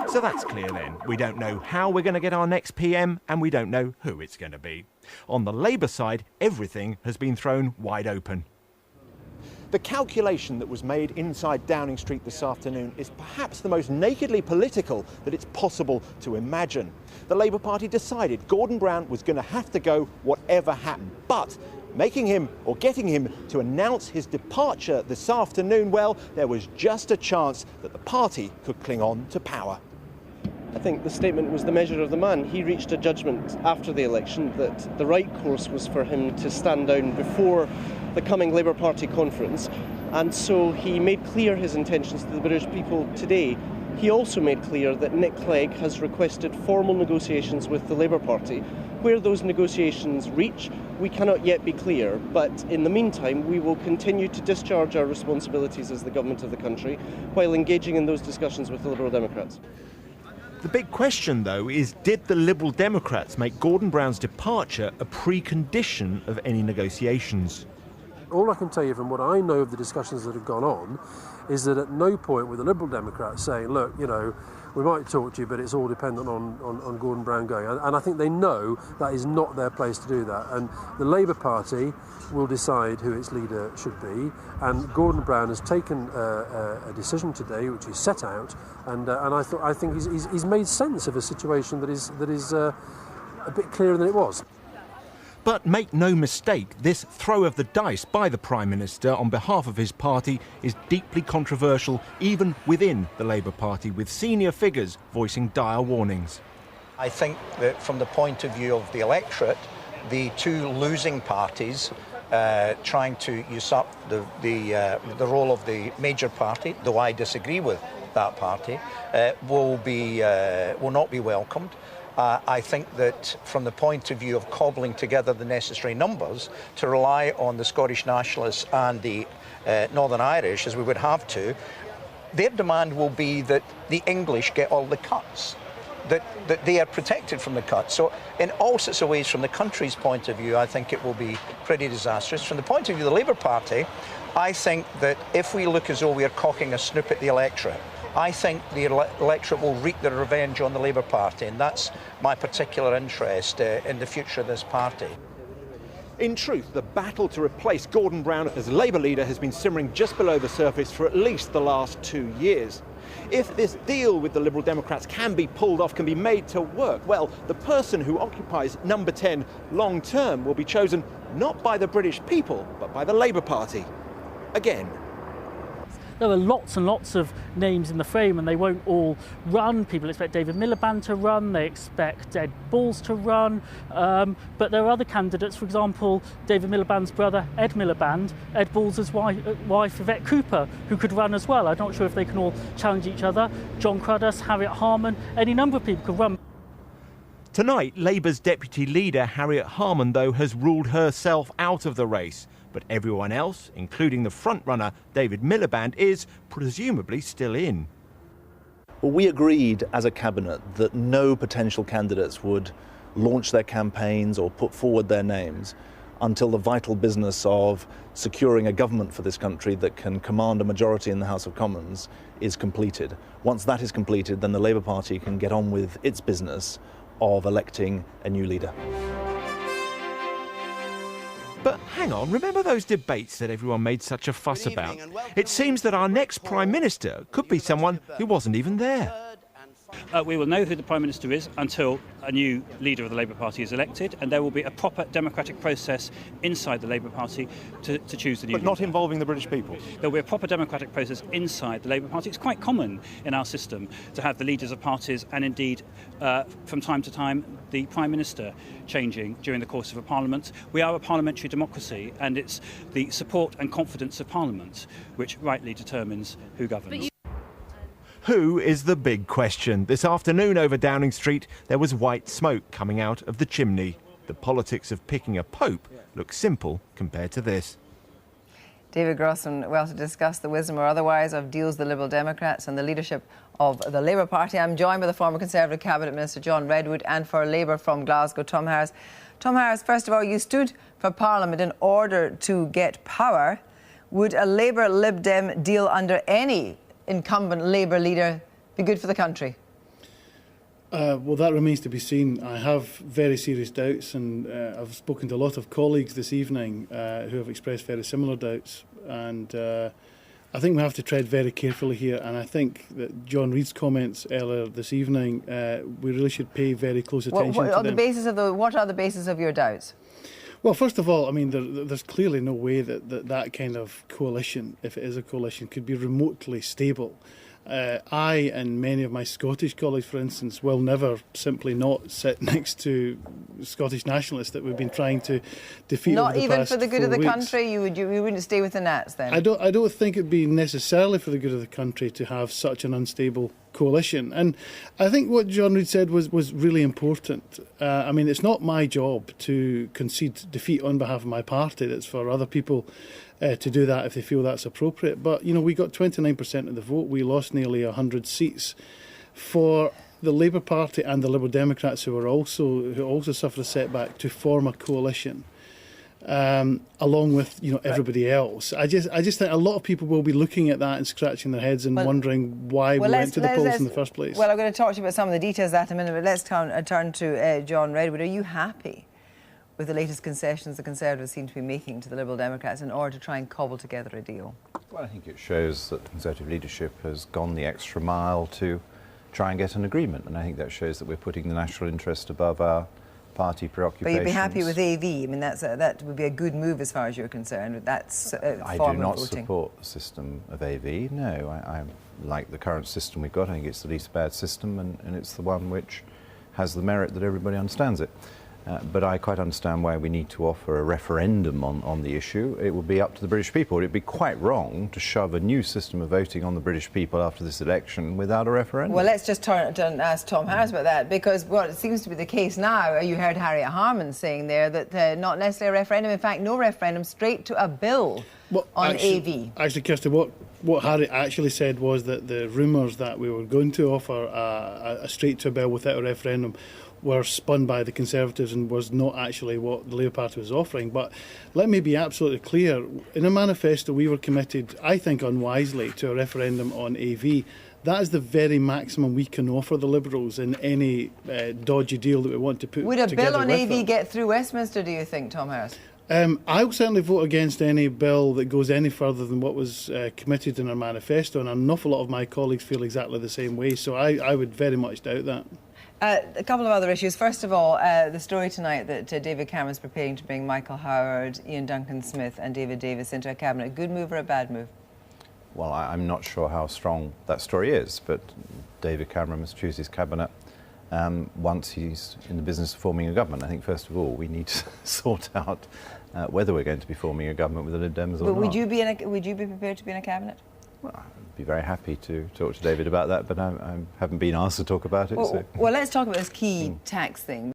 So that's clear then. We don't know how we're going to get our next PM, and we don't know who it's going to be. On the Labour side, everything has been thrown wide open. The calculation that was made inside Downing Street this afternoon is perhaps the most nakedly political that it's possible to imagine. The Labour Party decided Gordon Brown was going to have to go whatever happened, but making him or getting him to announce his departure this afternoon, well, there was just a chance that the party could cling on to power. I think the statement was the measure of the man. He reached a judgment after the election that the right course was for him to stand down before the coming Labour Party conference, and so he made clear his intentions to the British people today. He also made clear that Nick Clegg has requested formal negotiations with the Labour Party. Where those negotiations reach, we cannot yet be clear, but in the meantime we will continue to discharge our responsibilities as the government of the country while engaging in those discussions with the Liberal Democrats. The big question, though, is did the Liberal Democrats make Gordon Brown's departure a precondition of any negotiations? All I can tell you from what I know of the discussions that have gone on is that at no point were the Liberal Democrats saying, look, you know, we might talk to you, but it's all dependent on Gordon Brown going. And I think they know that is not their place to do that. And the Labour Party will decide who its leader should be. And Gordon Brown has taken a decision today, which is set out. And I think he's made sense of a situation that is a bit clearer than it was. But make no mistake, this throw of the dice by the Prime Minister on behalf of his party is deeply controversial even within the Labour Party, with senior figures voicing dire warnings. I think that from the point of view of the electorate, the two losing parties trying to usurp the role of the major party, though I disagree with that party, will not be welcomed. I think that from the point of view of cobbling together the necessary numbers to rely on the Scottish Nationalists and the Northern Irish, as we would have to, their demand will be that the English get all the cuts, that they are protected from the cuts. So in all sorts of ways, from the country's point of view, I think it will be pretty disastrous. From the point of view of the Labour Party, I think that if we look as though we are cocking a snoop at the electorate, I think the electorate will wreak their revenge on the Labour Party, and that's my particular interest in the future of this party. In truth, the battle to replace Gordon Brown as Labour leader has been simmering just below the surface for at least the last 2 years. If this deal with the Liberal Democrats can be pulled off, can be made to work, well, the person who occupies number 10 long term will be chosen not by the British people, but by the Labour Party. Again. There are lots and lots of names in the frame, and they won't all run. People expect David Miliband to run, they expect Ed Balls to run, but there are other candidates. For example, David Miliband's brother, Ed Miliband, Ed Balls' wife, Yvette Cooper, who could run as well. I'm not sure if they can all challenge each other. John Cruddas, Harriet Harman, any number of people could run. Tonight, Labour's deputy leader, Harriet Harman, though, has ruled herself out of the race. But everyone else, including the frontrunner David Miliband, is presumably still in. Well, we agreed as a cabinet that no potential candidates would launch their campaigns or put forward their names until the vital business of securing a government for this country that can command a majority in the House of Commons is completed. Once that is completed, then the Labour Party can get on with its business of electing a new leader. But hang on, remember those debates that everyone made such a fuss about? It seems that our next Prime Minister could be someone who wasn't even there. We will know who the Prime Minister is until a new leader of the Labour Party is elected, and there will be a proper democratic process inside the Labour Party to choose the new leader. But not involving the British people? There will be a proper democratic process inside the Labour Party. It's quite common in our system to have the leaders of parties and indeed, from time to time, the Prime Minister changing during the course of a Parliament. We are a parliamentary democracy, and it's the support and confidence of Parliament which rightly determines who governs. Who is the big question? This afternoon over Downing Street, there was white smoke coming out of the chimney. The politics of picking a pope looks simple compared to this. David Grossman, well, to discuss the wisdom or otherwise of deals the Liberal Democrats and the leadership of the Labour Party, I'm joined by the former Conservative Cabinet Minister John Redwood, and for Labour from Glasgow, Tom Harris. Tom Harris, first of all, you stood for Parliament in order to get power. Would a Labour Lib Dem deal under any incumbent Labour leader be good for the country? Well, that remains to be seen. I have very serious doubts, and I've spoken to a lot of colleagues this evening who have expressed very similar doubts. And I think we have to tread very carefully here. And I think that John Reid's comments earlier this evening, we really should pay very close attention to them. What are the basis of your doubts? Well, first of all, I mean, there's clearly no way that kind of coalition, if it is a coalition, could be remotely stable. I and many of my Scottish colleagues, for instance, will never simply not sit next to Scottish nationalists that we've been trying to defeat. Not over the even past for the good 4 of the weeks. country. You wouldn't stay with the Nats then. I don't think it'd be necessarily for the good of the country to have such an unstable coalition. And I think what John Reid said was really important. I mean, it's not my job to concede defeat on behalf of my party. That's for other people to do that if they feel that's appropriate. But, you know, we got 29% of the vote. We lost nearly 100 seats. For the Labour Party and the Liberal Democrats who also suffered a setback to form a coalition, along with everybody else. I just think a lot of people will be looking at that and scratching their heads and wondering why we went to the polls in the first place. Well, I'm going to talk to you about some of the details of that in a minute, but let's turn to John Redwood. Are you happy with the latest concessions the Conservatives seem to be making to the Liberal Democrats in order to try and cobble together a deal? Well, I think it shows that the Conservative leadership has gone the extra mile to try and get an agreement, and I think that shows that we're putting the national interest above our party preoccupations. But you'd be happy with AV? I mean, that would be a good move as far as you're concerned. That's I do not support the system of AV. No, I like the current system we've got. I think it's the least bad system, and it's the one which has the merit that everybody understands it. But I quite understand why we need to offer a referendum on the issue. It will be up to the British people. It would be quite wrong to shove a new system of voting on the British people after this election without a referendum. Well, let's just turn and ask Tom Harris about that, because what seems to be the case now, you heard Harriet Harman saying there that not necessarily a referendum, in fact, no referendum, straight to a bill on AV. Actually, Kirsty, what Harriet actually said was that the rumours that we were going to offer a straight to a bill without a referendum were spun by the Conservatives and was not actually what the Labour Party was offering. But let me be absolutely clear. In a manifesto, we were committed, I think unwisely, to a referendum on AV. That is the very maximum we can offer the Liberals in any dodgy deal that we want to put together. Would a bill on AV get through Westminster, do you think, Tom Harris? I will certainly vote against any bill that goes any further than what was committed in our manifesto, and an awful lot of my colleagues feel exactly the same way, so I would very much doubt that. A couple of other issues. First of all, the story tonight that David Cameron's preparing to bring Michael Howard, Ian Duncan-Smith and David Davis into a cabinet. Good move or a bad move? Well, I'm not sure how strong that story is, but David Cameron must choose his cabinet once he's in the business of forming a government. I think, first of all, we need to sort out whether we're going to be forming a government with the Lib Dems or not. Would you be prepared to be in a cabinet? Well, I'd be very happy to talk to David about that, but I haven't been asked to talk about it. Well, let's talk about this key tax thing.